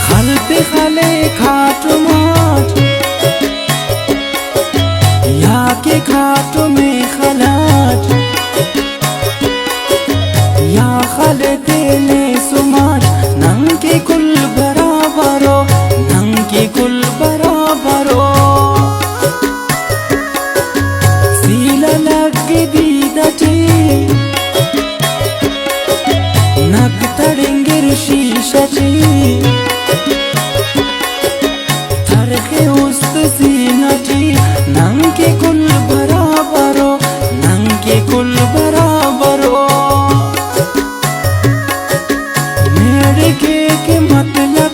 खलते खले खाट माट या के खाट में खलाट या खलते ले सुमाट नंग के कुल बराबरो नंग के कुल बराबरो सीला लग दीदची नक तड़िंगिर शीशची थरके उस्त सीनची नंग के कुल बराबरो नंग के कुल बराबरो मेरे के मतलब